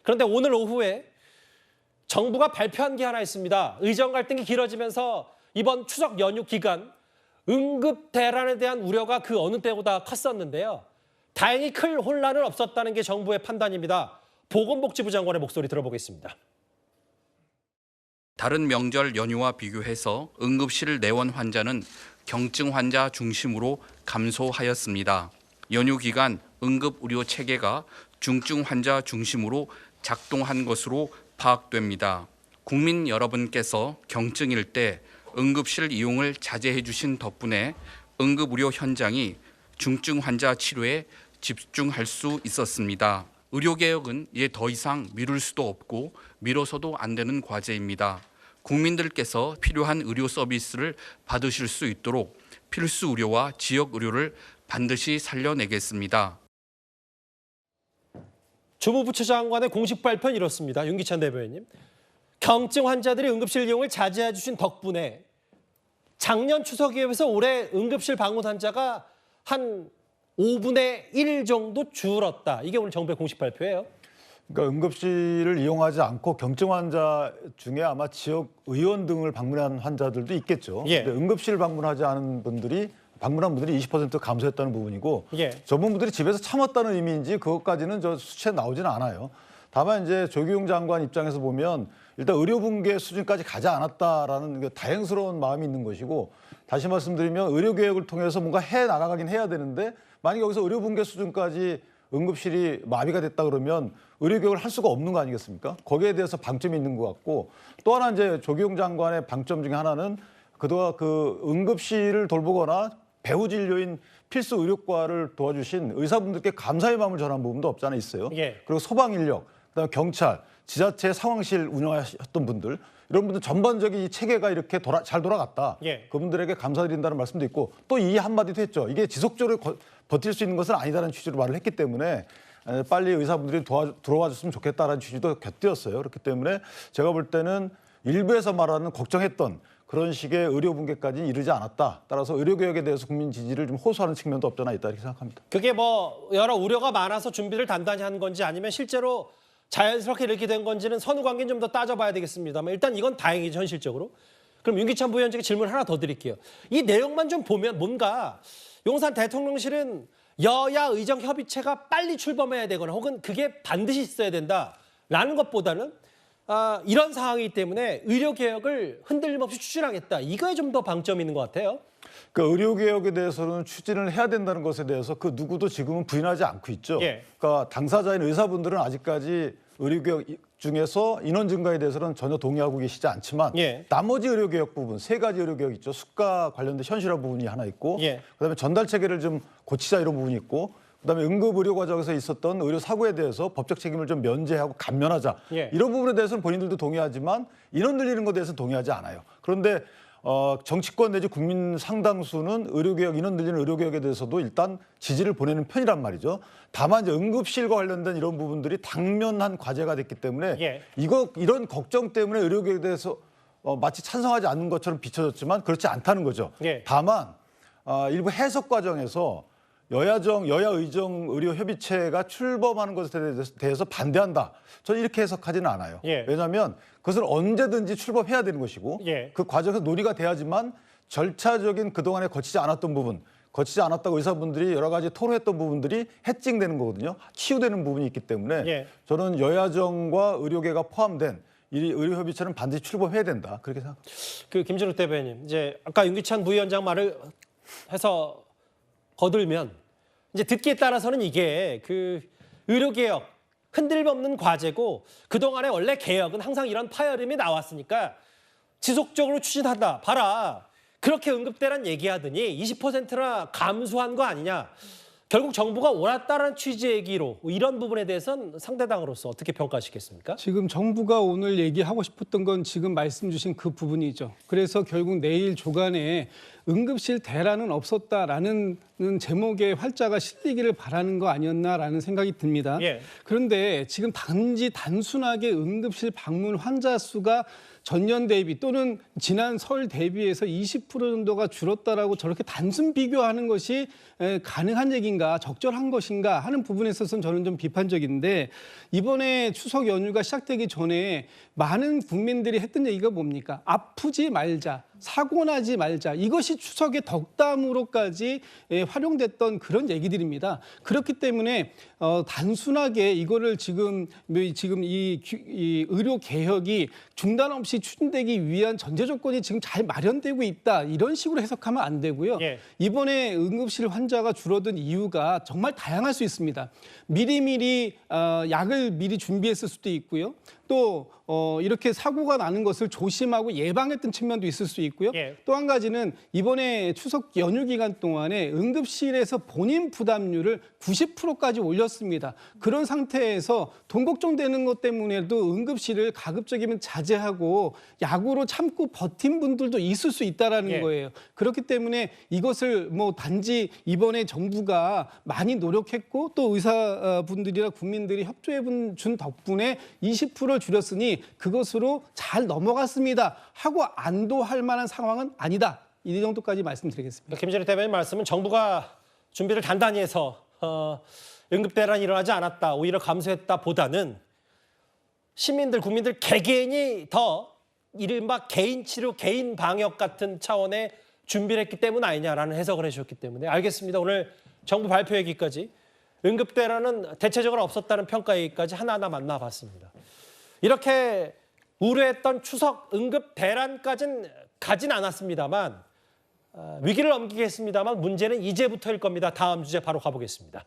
그런데 오늘 오후에 정부가 발표한 게 하나 있습니다. 의정 갈등이 길어지면서 이번 추석 연휴 기간 응급 대란에 대한 우려가 그 어느 때보다 컸었는데요. 다행히 큰 혼란은 없었다는 게 정부의 판단입니다. 보건복지부 장관의 목소리 들어보겠습니다. 다른 명절 연휴와 비교해서 응급실 내원 환자는 경증 환자 중심으로 감소하였습니다. 연휴 기간 응급 의료 체계가 중증 환자 중심으로 작동한 것으로 파악됩니다. 국민 여러분께서 경증일 때 응급실 이용을 자제해 주신 덕분에 응급 의료 현장이 중증 환자 치료에 집중할 수 있었습니다. 의료개혁은 이제 더 이상 미룰 수도 없고 미뤄서도 안 되는 과제입니다. 국민들께서 필요한 의료 서비스를 받으실 수 있도록 필수 의료와 지역 의료를 반드시 살려내겠습니다. 주무부처 장관의 공식 발표는 이렇습니다. 윤기찬 대변인님. 경증 환자들이 응급실 이용을 자제해 주신 덕분에 작년 추석에 비해서 올해 응급실 방문 환자가 한 5분의 1 정도 줄었다. 이게 오늘 정부의 공식 발표예요. 그러니까 응급실을 이용하지 않고 경증 환자 중에 아마 지역 의원 등을 방문한 환자들도 있겠죠. 예. 응급실 방문한 분들이 20% 감소했다는 부분이고 예. 전문분들이 집에서 참았다는 의미인지 그것까지는 저 수치에 나오지는 않아요. 다만 이제 조규용 장관 입장에서 보면 일단 의료 붕괴 수준까지 가지 않았다라는 다행스러운 마음이 있는 것이고 다시 말씀드리면 의료 개혁을 통해서 뭔가 해 나가긴 해야 되는데 만약 여기서 의료 붕괴 수준까지 응급실이 마비가 됐다 그러면 의료 개혁을 할 수가 없는 거 아니겠습니까? 거기에 대해서 방점이 있는 것 같고 또 하나 이제 조규용 장관의 방점 중에 하나는 그동안 그 응급실을 돌보거나 배후 진료인 필수 의료과를 도와주신 의사분들께 감사의 마음을 전한 부분도 없지 않아 있어요. 예. 그리고 소방 인력, 그다음에 경찰, 지자체 상황실 운영하셨던 분들 이런 분들 전반적인 이 체계가 이렇게 잘 돌아갔다. 예. 그분들에게 감사드린다는 말씀도 있고 또 이 한마디도 했죠. 이게 지속적으로 버틸 수 있는 것은 아니다라는 취지로 말을 했기 때문에 빨리 의사분들이 들어와 줬으면 좋겠다라는 취지도 곁들였어요. 그렇기 때문에 제가 볼 때는 일부에서 말하는 걱정했던 그런 식의 의료 붕괴까지는 이르지 않았다. 따라서 의료 개혁에 대해서 국민 지지를 좀 호소하는 측면도 없지 않아 있다 이렇게 생각합니다. 그게 뭐 여러 우려가 많아서 준비를 단단히 한 건지 아니면 실제로 자연스럽게 이렇게 된 건지는 선후 관계는 좀 더 따져봐야 되겠습니다만 일단 이건 다행이죠, 현실적으로. 그럼 윤기찬 부위원장께 질문 하나 더 드릴게요. 이 내용만 좀 보면 뭔가 용산 대통령실은 여야 의정 협의체가 빨리 출범해야 되거나 혹은 그게 반드시 있어야 된다라는 것보다는 이런 상황이기 때문에 의료개혁을 흔들림 없이 추진하겠다. 이거에 좀 더 방점이 있는 것 같아요. 그 의료개혁에 대해서는 추진을 해야 된다는 것에 대해서 그 누구도 지금은 부인하지 않고 있죠. 예. 그러니까 당사자인 의사분들은 아직까지 의료개혁 중에서 인원 증가에 대해서는 전혀 동의하고 계시지 않지만 예. 나머지 의료개혁 부분, 3가지 의료개혁 있죠. 수가 관련된 현실화 부분이 하나 있고 예. 그다음에 전달 체계를 좀 고치자 이런 부분이 있고 그다음에 응급 의료 과정에서 있었던 의료 사고에 대해서 법적 책임을 좀 면제하고 감면하자. 예. 이런 부분에 대해서는 본인들도 동의하지만 인원 늘리는 것에 대해서는 동의하지 않아요. 그런데 정치권 내지 국민 상당수는 의료개혁, 인원 늘리는 의료개혁에 대해서도 일단 지지를 보내는 편이란 말이죠. 다만 이제 응급실과 관련된 이런 부분들이 당면한 과제가 됐기 때문에 예. 이런 걱정 때문에 의료개혁에 대해서 마치 찬성하지 않는 것처럼 비춰졌지만 그렇지 않다는 거죠. 예. 다만 일부 해석 과정에서 여야 의정 의료 협의체가 출범하는 것에 대해서 반대한다. 저는 이렇게 해석하지는 않아요. 예. 왜냐하면 그것은 언제든지 출범해야 되는 것이고 예. 그 과정에서 논의가 돼야지만 절차적인 그동안에 거치지 않았던 부분, 거치지 않았다고 의사분들이 여러 가지 토로했던 부분들이 해칭되는 거거든요. 치유되는 부분이 있기 때문에 예. 저는 여야정과 의료계가 포함된 이 의료협의체는 반드시 출범해야 된다. 그렇게 생각합니다. 그 김진욱 대변인, 이제 아까 윤기찬 부위원장 말을 해서 거들면 이제 듣기에 따라서는 이게 그 의료개혁 흔들림 없는 과제고 그동안에 원래 개혁은 항상 이런 파열음이 나왔으니까 지속적으로 추진한다. 봐라. 그렇게 응급대란 얘기하더니 20%나 감소한 거 아니냐. 결국 정부가 옳았다는 취지의 얘기로 이런 부분에 대해서는 상대당으로서 어떻게 평가하시겠습니까? 지금 정부가 오늘 얘기하고 싶었던 건 지금 말씀 주신 그 부분이죠. 그래서 결국 내일 조간에 응급실 대란은 없었다라는 제목의 활자가 실리기를 바라는 거 아니었나라는 생각이 듭니다. 예. 그런데 지금 단순하게 응급실 방문 환자 수가 전년 대비 또는 지난 설 대비해서 20% 정도가 줄었다라고 저렇게 단순 비교하는 것이 가능한 얘기인가, 적절한 것인가 하는 부분에 있어서는 저는 좀 비판적인데, 이번에 추석 연휴가 시작되기 전에 많은 국민들이 했던 얘기가 뭡니까? 아프지 말자, 사고 나지 말자. 이것이 추석의 덕담으로까지 활용됐던 그런 얘기들입니다. 그렇기 때문에 단순하게 이거를 지금 이 의료 개혁이 중단 없이 추진되기 위한 전제 조건이 지금 잘 마련되고 있다, 이런 식으로 해석하면 안 되고요. 예. 이번에 응급실 환자가 줄어든 이유가 정말 다양할 수 있습니다. 미리미리 약을 미리 준비했을 수도 있고요. 또 이렇게 사고가 나는 것을 조심하고 예방했던 측면도 있을 수 있고요. 예. 또 한 가지는 이번에 추석 연휴 기간 동안에 응급실에서 본인 부담률을 90%까지 올렸습니다. 그런 상태에서 돈 걱정되는 것 때문에도 응급실을 가급적이면 자제하고 약으로 참고 버틴 분들도 있을 수 있다라는 예. 거예요. 그렇기 때문에 이것을 뭐 단지 이번에 정부가 많이 노력했고 또 의사분들이나 국민들이 협조해 준 덕분에 20%를 줄였으니 그것으로 잘 넘어갔습니다 하고 안도할 만한 상황은 아니다. 이 정도까지 말씀드리겠습니다. 김진애 대변인 말씀은 정부가 준비를 단단히 해서 응급 대란이 일어나지 않았다, 오히려 감소했다 보다는 시민들, 국민들 개개인이 더 이른바 개인 치료, 개인 방역 같은 차원의 준비를 했기 때문 아니냐라는 해석을 해주셨기 때문에 알겠습니다. 오늘 정부 발표 얘기까지 응급 대란은 대체적으로 없었다는 평가 얘기까지 하나하나 만나봤습니다. 이렇게 우려했던 추석 응급 대란까지는 가진 않았습니다만 위기를 넘기겠습니다만 문제는 이제부터일 겁니다. 다음 주제 바로 가보겠습니다.